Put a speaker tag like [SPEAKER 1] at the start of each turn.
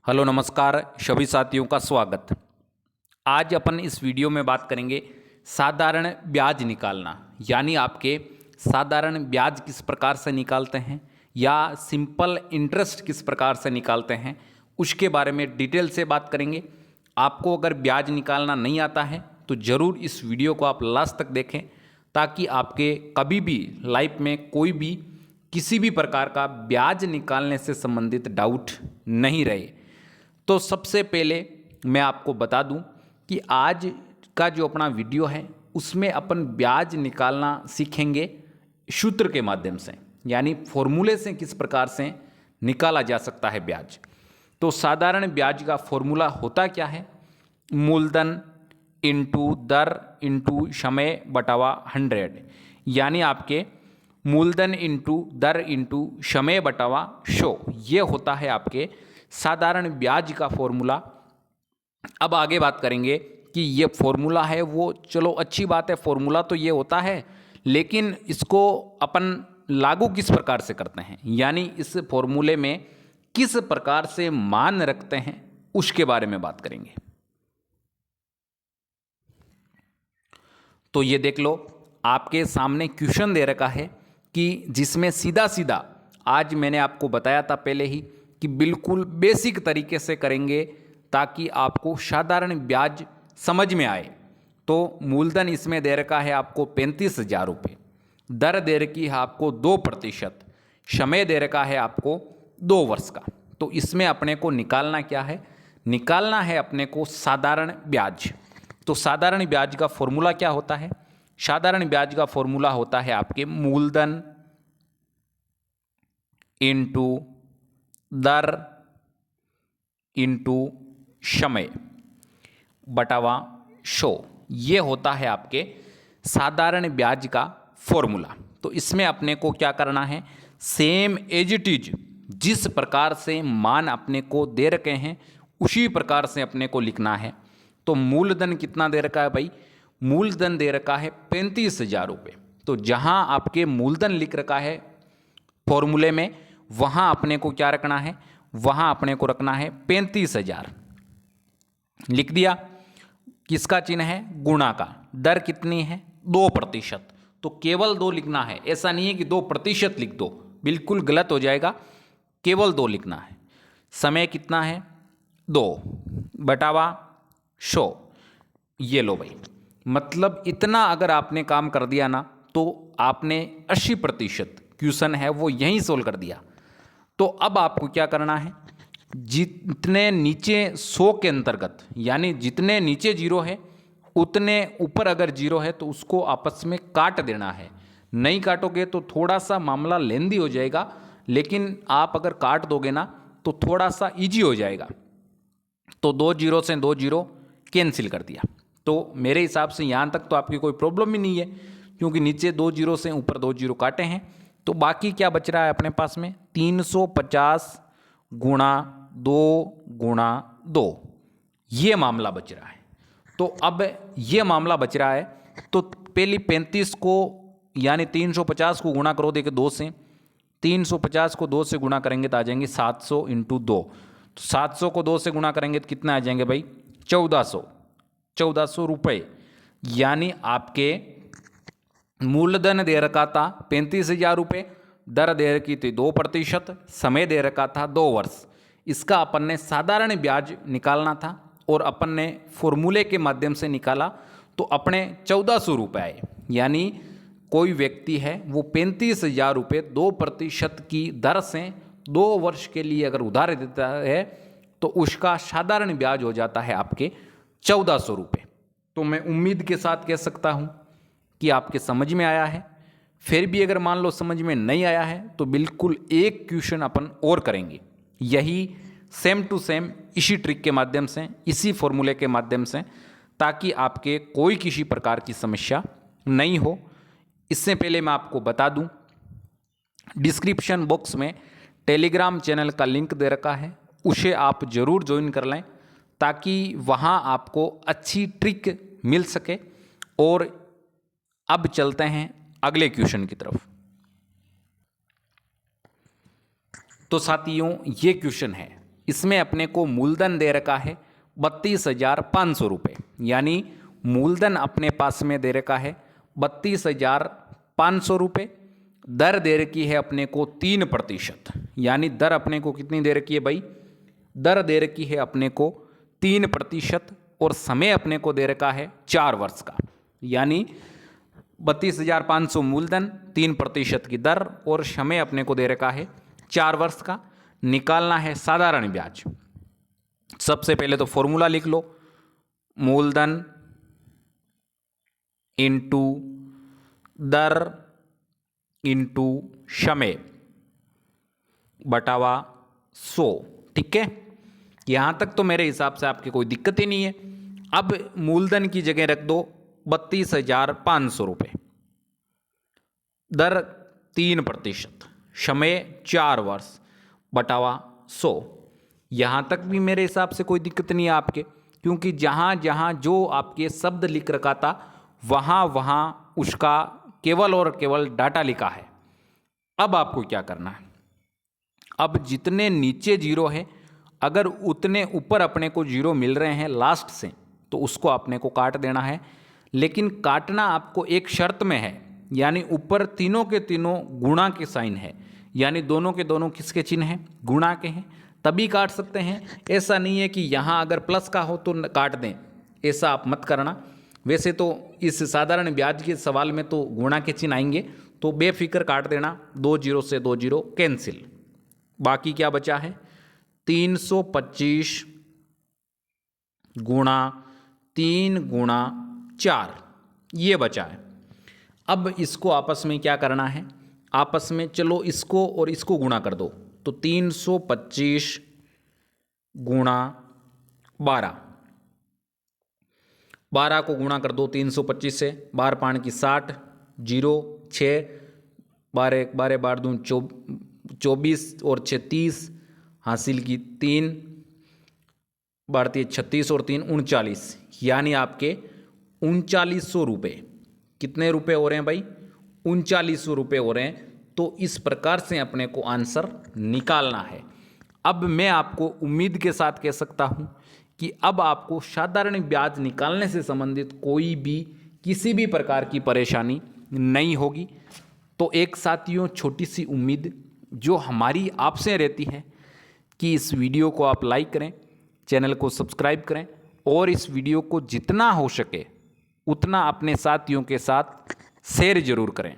[SPEAKER 1] Hello नमस्कार सभी साथियों का स्वागत। आज अपन इस वीडियो में बात करेंगे साधारण ब्याज निकालना, यानी आपके साधारण ब्याज किस प्रकार से निकालते हैं या सिंपल इंटरेस्ट किस प्रकार से निकालते हैं उसके बारे में डिटेल से बात करेंगे। आपको अगर ब्याज निकालना नहीं आता है तो ज़रूर इस वीडियो को आप लास्ट तक देखें, ताकि आपके कभी भी लाइफ में कोई भी किसी भी प्रकार का ब्याज निकालने से संबंधित डाउट नहीं रहे। तो सबसे पहले मैं आपको बता दूं कि आज का जो अपना वीडियो है उसमें अपन ब्याज निकालना सीखेंगे सूत्र के माध्यम से, यानी फॉर्मूले से किस प्रकार से निकाला जा सकता है ब्याज। तो साधारण ब्याज का फॉर्मूला होता क्या है? मूलधन इंटू दर इंटू समय बटावा 100, यानी आपके मूलधन इंटू दर इंटू समय बटावा 100, ये होता है आपके साधारण ब्याज का फॉर्मूला। अब आगे बात करेंगे कि ये फॉर्मूला है वो, चलो अच्छी बात है, फॉर्मूला तो ये होता है, लेकिन इसको अपन लागू किस प्रकार से करते हैं, यानी इस फॉर्मूले में किस प्रकार से मान रखते हैं उसके बारे में बात करेंगे। तो ये देख लो, आपके सामने क्वेश्चन दे रखा है कि जिसमें सीधा सीधा आज मैंने आपको बताया था पहले ही कि बिल्कुल बेसिक तरीके से करेंगे ताकि आपको साधारण ब्याज समझ में आए। तो मूलधन इसमें दे रखा है आपको 35,000 रुपये, दर दे रखी है आपको 2%, समय दे रखा है आपको 2 वर्ष का। तो इसमें अपने को निकालना क्या है? निकालना है अपने को साधारण ब्याज। तो साधारण ब्याज का फॉर्मूला क्या होता है? साधारण ब्याज का फॉर्मूला होता है आपके मूलधन इंटू दर इंटू समय बटावा 100, ये होता है आपके साधारण ब्याज का फॉर्मूला। तो इसमें अपने को क्या करना है? सेम एज इट इज, जिस प्रकार से मान अपने को दे रखे हैं उसी प्रकार से अपने को लिखना है। तो मूलधन कितना दे रखा है भाई? मूलधन दे रखा है 35,000 रुपये। तो जहां आपके मूलधन लिख रखा है फॉर्मूले में, वहां अपने को क्या रखना है? वहां अपने को रखना है 35,000। लिख दिया। किसका चिन्ह है? गुणा का। दर कितनी है? 2%। तो केवल 2 लिखना है, ऐसा नहीं है कि 2% लिख दो, बिल्कुल गलत हो जाएगा। केवल 2 लिखना है। समय कितना है? 2 बटावा 100। ये लो भाई, मतलब इतना अगर आपने काम कर दिया ना तो आपने 80% क्वेश्चन है वो यहीं सोल्व कर दिया। तो अब आपको क्या करना है? जितने नीचे 100 के अंतर्गत, यानी जितने नीचे 0 है उतने ऊपर अगर 0 है तो उसको आपस में काट देना है। नहीं काटोगे तो थोड़ा सा मामला लेंदी हो जाएगा, लेकिन आप अगर काट दोगे ना तो थोड़ा सा इजी हो जाएगा। तो 2 0 से 2 0 कैंसिल कर दिया। तो मेरे हिसाब से यहाँ तक तो आपकी कोई प्रॉब्लम ही नहीं है, क्योंकि नीचे 2 0 से ऊपर 2 0 काटे हैं। तो बाकी क्या बच रहा है अपने पास में? 350 गुणा 2 गुणा 2, ये मामला बच रहा है। तो अब ये मामला बच रहा है, तो पहली 35 को यानी 350 को गुणा करो, देखिए 2 से, 350 को 2 से गुणा करेंगे तो आ जाएंगे 700 इंटू 2। तो 700 को 2 से गुणा करेंगे तो कितना आ जाएंगे भाई? 1400 रुपये। यानी आपके मूलधन दे रखा था 35,000 रुपये, दर दे रखी थी 2%, समय दे रखा था 2 वर्ष। इसका अपन ने साधारण ब्याज निकालना था और अपन ने फॉर्मूले के माध्यम से निकाला, तो अपने 1400 रुपये आए। यानी कोई व्यक्ति है वो 35,000 रुपये 2% की दर से 2 वर्ष के लिए अगर उधार देता है तो उसका साधारण ब्याज हो जाता है आपके 1400 रुपये। तो मैं उम्मीद के साथ कह सकता हूँ कि आपके समझ में आया है। फिर भी अगर मान लो समझ में नहीं आया है तो बिल्कुल एक क्वेश्चन अपन और करेंगे, यही सेम टू सेम, इसी ट्रिक के माध्यम से, इसी फॉर्मूले के माध्यम से, ताकि आपके कोई किसी प्रकार की समस्या नहीं हो। इससे पहले मैं आपको बता दूं, डिस्क्रिप्शन बॉक्स में टेलीग्राम चैनल का लिंक दे रखा है, उसे आप ज़रूर ज्वाइन कर लें ताकि वहाँ आपको अच्छी ट्रिक मिल सके। और अब चलते हैं अगले क्वेश्चन की तरफ। तो साथियों, ये क्वेश्चन है इसमें अपने को मूलधन दे रखा है 32,500 रुपये, यानी मूलधन अपने पास में दे रखा है 32,500 रुपये। दर दे रखी है अपने को 3%, यानी दर अपने को कितनी दे रखी है भाई, दर दे रखी है अपने को 3%, और समय अपने को दे रखा है 4 वर्ष का, यानी 32,500 मूलधन, 3% की दर, और समय अपने को दे रखा है 4 वर्ष का। निकालना है साधारण ब्याज। सबसे पहले तो फॉर्मूला लिख लो, मूलधन इंटू दर इंटू समय बटावा 100। ठीक है, यहां तक तो मेरे हिसाब से आपकी कोई दिक्कत ही नहीं है। अब मूलधन की जगह रख दो 32,500 रुपये, दर 3%, समय 4 वर्ष बटावा 100। यहां तक भी मेरे हिसाब से कोई दिक्कत नहीं है आपके, क्योंकि जहां जहां जो आपके शब्द लिख रखा था वहां वहां उसका केवल और केवल डाटा लिखा है। अब आपको क्या करना है, अब जितने नीचे जीरो है, अगर उतने ऊपर अपने को जीरो मिल रहे हैं लास्ट से, तो उसको अपने को काट देना है। लेकिन काटना आपको एक शर्त में है, यानी ऊपर तीनों के तीनों गुणा के साइन है, यानी दोनों के दोनों किसके चिन्ह हैं, गुणा के हैं, तभी काट सकते हैं। ऐसा नहीं है कि यहाँ अगर प्लस का हो तो काट दें, ऐसा आप मत करना। वैसे तो इस साधारण ब्याज के सवाल में तो गुणा के चिन्ह आएंगे, तो बेफिक्र काट देना, 2 जीरो से 2 जीरो कैंसिल। बाकी क्या बचा है, 325 गुणा 3 गुणा 4, ये बचा है। अब इसको आपस में क्या करना है, आपस में चलो इसको और इसको गुणा कर दो, तो 325 गुणा 12, 12 को गुणा कर दो 325 से, 12 पाँच की 60, 0 6, 12 1 12 12 दून 24 और 36, हासिल की 3, बढ़ती 36 और 3 39, यानी आपके 3900 रुपये। कितने रुपए हो रहे हैं भाई, 3900 रुपये हो रहे हैं। तो इस प्रकार से अपने को आंसर निकालना है। अब मैं आपको उम्मीद के साथ कह सकता हूं कि अब आपको साधारण ब्याज निकालने से संबंधित कोई भी किसी भी प्रकार की परेशानी नहीं होगी। तो एक साथियों, छोटी सी उम्मीद जो हमारी आपसे रहती है कि इस वीडियो को आप लाइक करें, चैनल को सब्सक्राइब करें, और इस वीडियो को जितना हो सके उतना अपने साथियों के साथ शेयर जरूर करें।